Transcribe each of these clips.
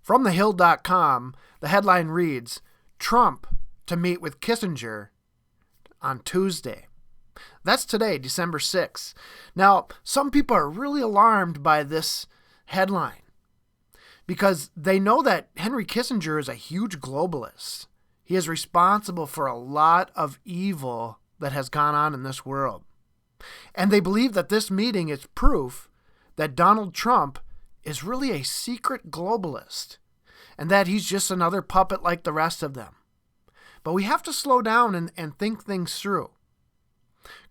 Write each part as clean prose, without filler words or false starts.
From thehill.com, the headline reads, Trump to meet with Kissinger on Tuesday. That's today, December 6th. Now, some people are really alarmed by this headline because they know that Henry Kissinger is a huge globalist. He is responsible for a lot of evil that has gone on in this world. And they believe that this meeting is proof that Donald Trump is really a secret globalist and that he's just another puppet like the rest of them. But we have to slow down and think things through.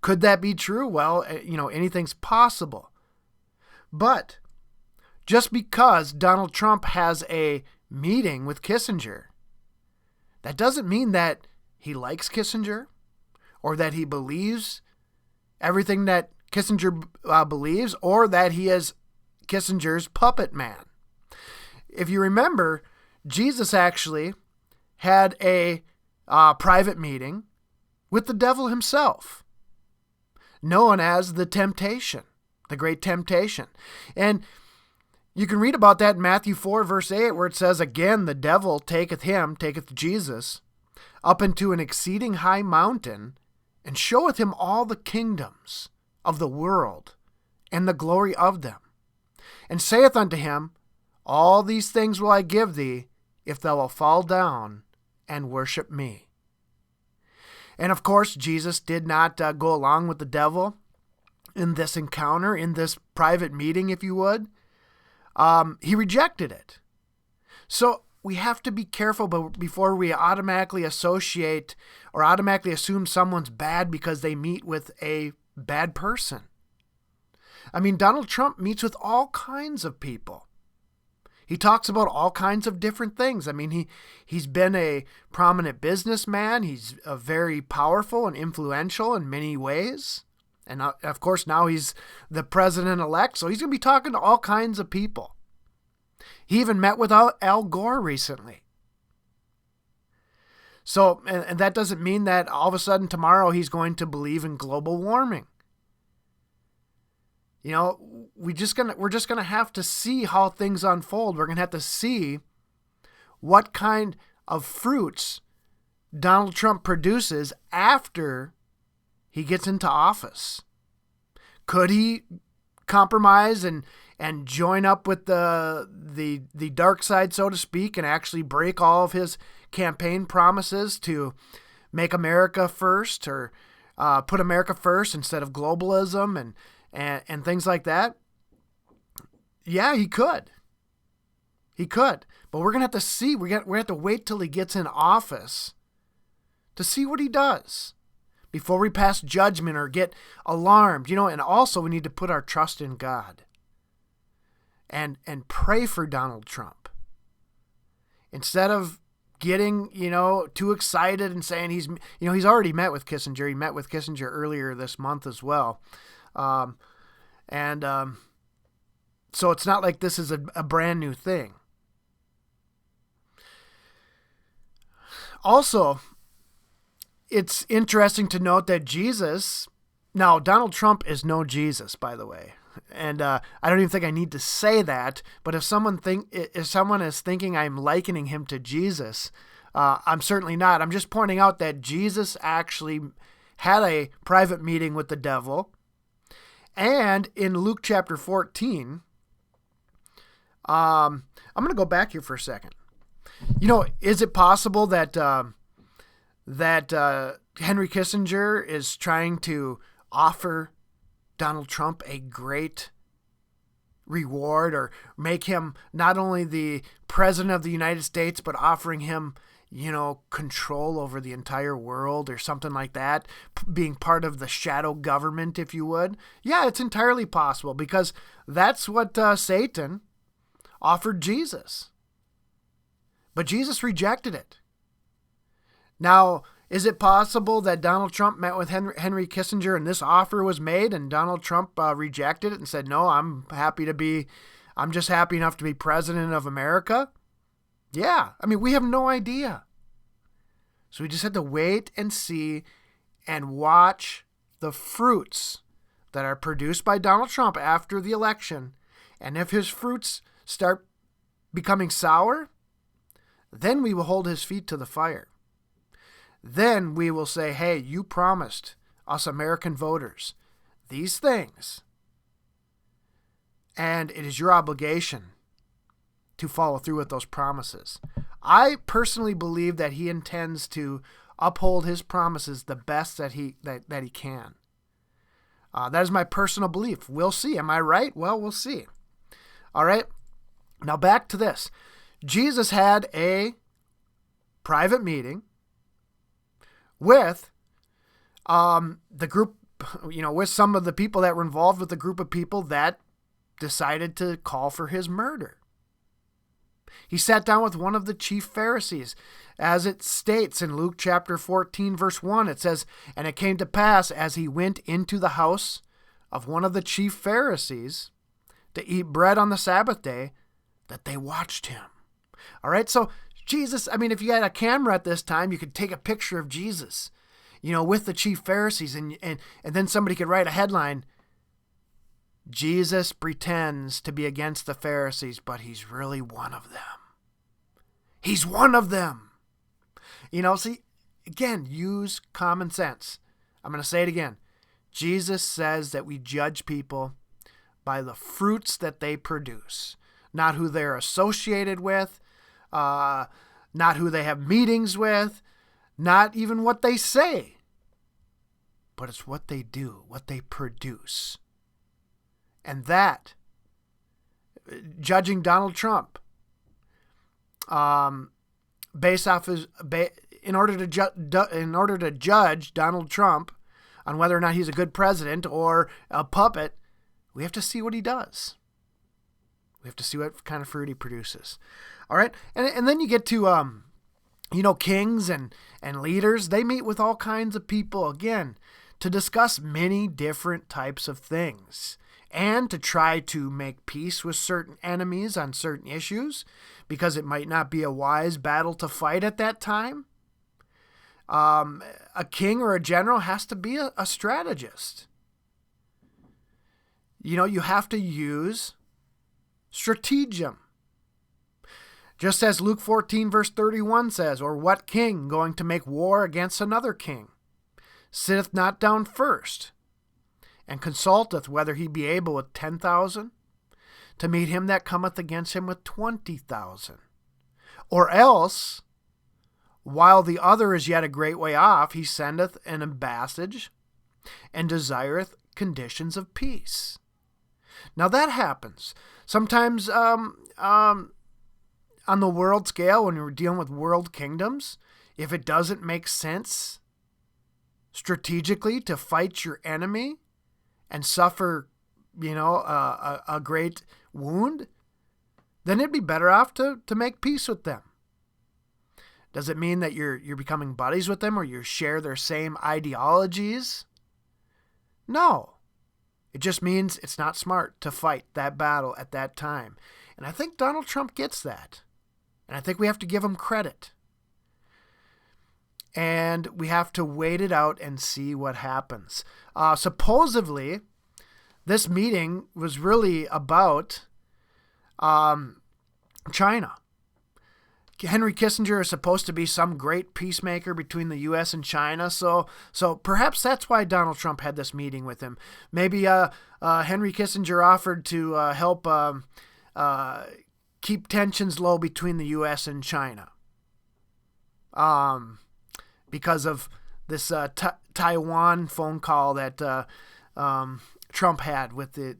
Could that be true? Well, anything's possible. But just because Donald Trump has a meeting with Kissinger, that doesn't mean that he likes Kissinger or that he believes everything that Kissinger believes or that he is Kissinger's puppet man. If you remember, Jesus actually had a private meeting with the devil himself, known as the temptation, the great temptation. And you can read about that in Matthew 4, verse 8, where it says, Again, the devil taketh Jesus, up into an exceeding high mountain, and showeth him all the kingdoms of the world, and the glory of them, and saith unto him, All these things will I give thee, if thou wilt fall down and worship me. And of course, Jesus did not go along with the devil in this encounter, in this private meeting, if you would. He rejected it. So we have to be careful before we automatically associate or automatically assume someone's bad because they meet with a bad person. I mean, Donald Trump meets with all kinds of people. He talks about all kinds of different things. I mean, he's been a prominent businessman. He's very powerful and influential in many ways. And of course, now he's the president-elect, so he's going to be talking to all kinds of people. He even met with Al Gore recently. So, and that doesn't mean that all of a sudden tomorrow he's going to believe in global warming. We're just gonna have to see how things unfold. We're gonna have to see what kind of fruits Donald Trump produces after he gets into office. Could he compromise and join up with the dark side, so to speak, and actually break all of his campaign promises to make America first or put America first instead of globalism and things like that? Yeah, he could. He could. But we're going to have to see. We're going to have to wait till he gets in office to see what he does before we pass judgment or get alarmed. And also we need to put our trust in God and pray for Donald Trump. Instead of getting, too excited and saying he's already met with Kissinger. He met with Kissinger earlier this month as well. So it's not like this is a brand new thing. Also, it's interesting to note that now Donald Trump is no Jesus, by the way. And I don't even think I need to say that, but if someone is thinking I'm likening him to Jesus, I'm certainly not. I'm just pointing out that Jesus actually had a private meeting with the devil. And in Luke chapter 14, I'm going to go back here for a second. Is it possible that Henry Kissinger is trying to offer Donald Trump a great reward or make him not only the president of the United States, but offering him, control over the entire world or something like that, being part of the shadow government, if you would? Yeah, it's entirely possible because that's what Satan offered Jesus. But Jesus rejected it. Now, is it possible that Donald Trump met with Henry Kissinger and this offer was made and Donald Trump rejected it and said, no, I'm just happy enough to be president of America? Yeah, we have no idea. So we just have to wait and see and watch the fruits that are produced by Donald Trump after the election. And if his fruits start becoming sour, then we will hold his feet to the fire. Then we will say, hey, you promised us American voters these things, and it is your obligation to follow through with those promises. I personally believe that he intends to uphold his promises the best that he can. That is my personal belief. We'll see. Am I right? Well, we'll see. All right. Now back to this. Jesus had a private meeting with the group, with some of the people that were involved with the group of people that decided to call for his murder. He sat down with one of the chief Pharisees. As it states in Luke chapter 14, verse 1, it says, "And it came to pass, as he went into the house of one of the chief Pharisees to eat bread on the Sabbath day, that they watched him." All right, so Jesus, if you had a camera at this time, you could take a picture of Jesus, with the chief Pharisees, and then somebody could write a headline, "Jesus pretends to be against the Pharisees, but he's really one of them. He's one of them." See, again, use common sense. I'm going to say it again. Jesus says that we judge people by the fruits that they produce, not who they're associated with, not who they have meetings with, not even what they say, but it's what they do, what they produce. And that, judging Donald Trump, based off his, in order to judge Donald Trump on whether or not he's a good president or a puppet, we have to see what he does. We have to see what kind of fruit he produces. All right, and then you get to kings and leaders. They meet with all kinds of people again to discuss many different types of things, and to try to make peace with certain enemies on certain issues, because it might not be a wise battle to fight at that time. A king or a general has to be a strategist. You have to use stratagem. Just as Luke 14 verse 31 says, "Or what king going to make war against another king sitteth not down first, and consulteth whether he be able with 10,000 to meet him that cometh against him with 20,000? Or else, while the other is yet a great way off, he sendeth an ambassage, and desireth conditions of peace." Now that happens. Sometimes on the world scale, when we're dealing with world kingdoms, if it doesn't make sense strategically to fight your enemy and suffer, a great wound, then it'd be better off to make peace with them. Does it mean that you're becoming buddies with them or you share their same ideologies? No. It just means it's not smart to fight that battle at that time. And I think Donald Trump gets that. And I think we have to give him credit. And we have to wait it out and see what happens. Supposedly, this meeting was really about China. Henry Kissinger is supposed to be some great peacemaker between the U.S. and China, so perhaps that's why Donald Trump had this meeting with him. Maybe Henry Kissinger offered to help keep tensions low between the U.S. and China, because of this Taiwan phone call that Trump had with the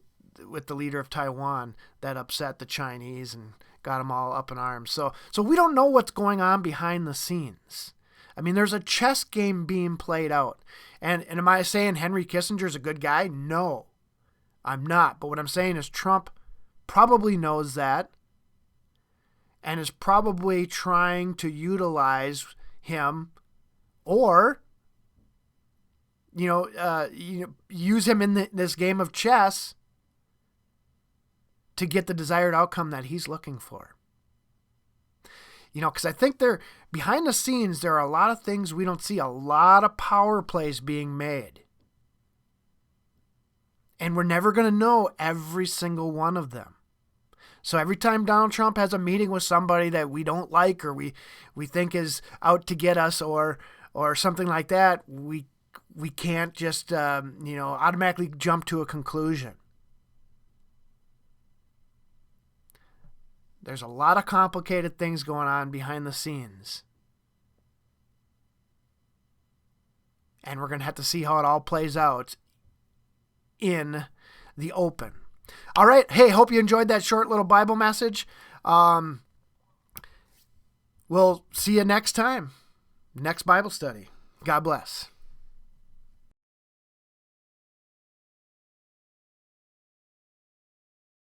leader of Taiwan that upset the Chinese and got them all up in arms. So we don't know what's going on behind the scenes. There's a chess game being played out. And am I saying Henry Kissinger's a good guy? No, I'm not. But what I'm saying is Trump probably knows that and is probably trying to utilize him or use him in this game of chess to get the desired outcome that he's looking for. Because I think behind the scenes, there are a lot of things we don't see, a lot of power plays being made. And we're never going to know every single one of them. So every time Donald Trump has a meeting with somebody that we don't like or we think is out to get us or something like that, we can't just automatically jump to a conclusion. There's a lot of complicated things going on behind the scenes. And we're going to have to see how it all plays out in the open. All right. Hey, hope you enjoyed that short little Bible message. We'll see you next time. Next Bible study. God bless.